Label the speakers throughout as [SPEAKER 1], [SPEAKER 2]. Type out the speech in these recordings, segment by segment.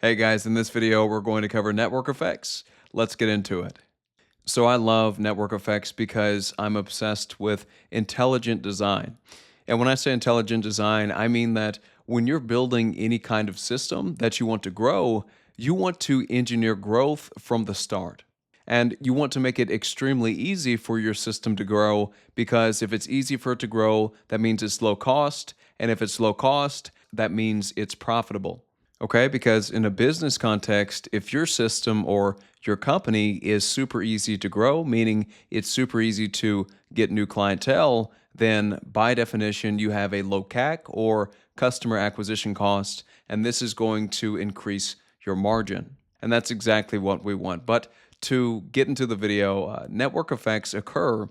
[SPEAKER 1] Hey guys, in this video, we're going to cover network effects. Let's get into it. So I love network effects because I'm obsessed with intelligent design. And when I say intelligent design, I mean that when you're building any kind of system that you want to grow, you want to engineer growth from the start. And you want to make it extremely easy for your system to grow because if it's easy for it to grow, that means it's low cost. And if it's low cost, that means it's profitable. Okay, because in a business context, if your system or your company is super easy to grow, meaning it's super easy to get new clientele, then by definition, you have a low CAC or customer acquisition cost, and this is going to increase your margin. And that's exactly what we want. But to get into the video, network effects occur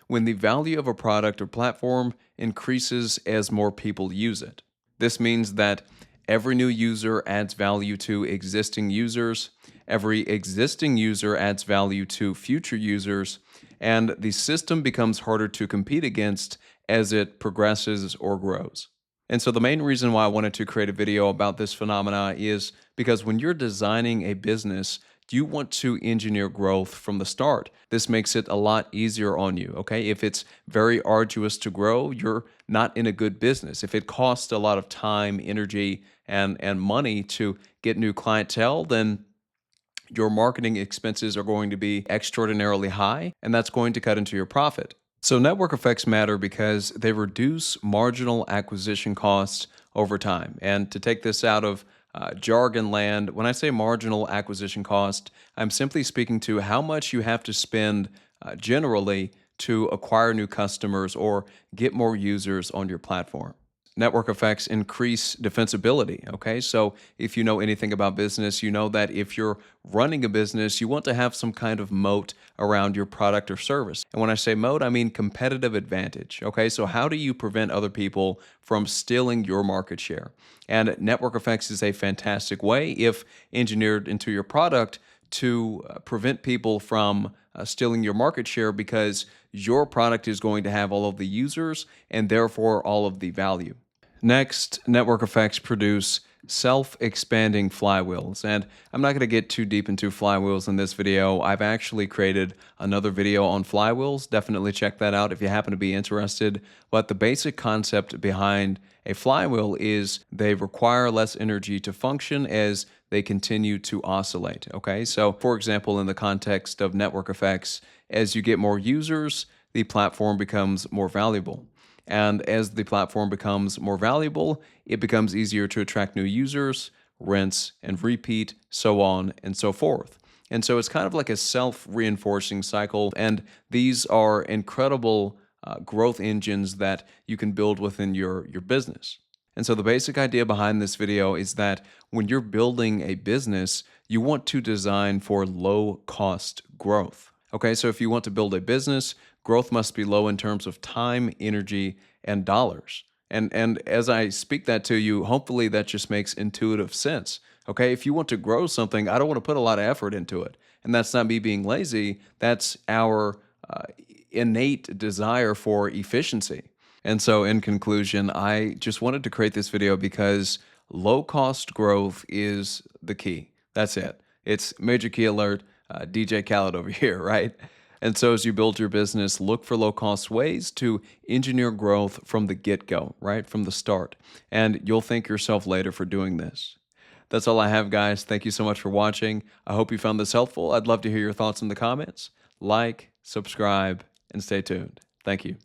[SPEAKER 1] when the value of a product or platform increases as more people use it. This means that every new user adds value to existing users, every existing user adds value to future users, and the system becomes harder to compete against as it progresses or grows. And so the main reason why I wanted to create a video about this phenomena is because when you're designing a business, you want to engineer growth from the start. This makes it a lot easier on you, okay? If it's very arduous to grow, you're not in a good business. If it costs a lot of time, energy, and money to get new clientele, then your marketing expenses are going to be extraordinarily high, and that's going to cut into your profit. So network effects matter because they reduce marginal acquisition costs over time. And to take this out of jargon land, when I say marginal acquisition cost, I'm simply speaking to how much you have to spend generally to acquire new customers or get more users on your platform. Network effects increase defensibility. Okay, so if you know anything about business, you know that if you're running a business, you want to have some kind of moat around your product or service. And when I say moat, I mean competitive advantage. Okay, so how do you prevent other people from stealing your market share? And network effects is a fantastic way, if engineered into your product, to prevent people from stealing your market share because your product is going to have all of the users and therefore all of the value. Next, network effects produce self-expanding flywheels. And I'm not going to get too deep into flywheels in this video. I've actually created another video on flywheels. Definitely check that out if you happen to be interested. But the basic concept behind a flywheel is they require less energy to function as they continue to oscillate. Okay, so for example, in the context of network effects, as you get more users, the platform becomes more valuable. And as the platform becomes more valuable, it becomes easier to attract new users, rinse and repeat, so on and so forth. And so it's kind of like a self-reinforcing cycle. And these are incredible growth engines that you can build within your business. And so the basic idea behind this video is that when you're building a business, you want to design for low cost growth. Okay, so if you want to build a business, growth must be low in terms of time, energy, and dollars. And as I speak that to you, hopefully that just makes intuitive sense. Okay, if you want to grow something, I don't want to put a lot of effort into it. And that's not me being lazy, that's our innate desire for efficiency. And so in conclusion, I just wanted to create this video because low cost growth is the key. That's it. It's major key alert. DJ Khaled over here, right? And so as you build your business, look for low-cost ways to engineer growth from the get-go, right? From the start. And you'll thank yourself later for doing this. That's all I have, guys. Thank you so much for watching. I hope you found this helpful. I'd love to hear your thoughts in the comments. Like, subscribe, and stay tuned. Thank you.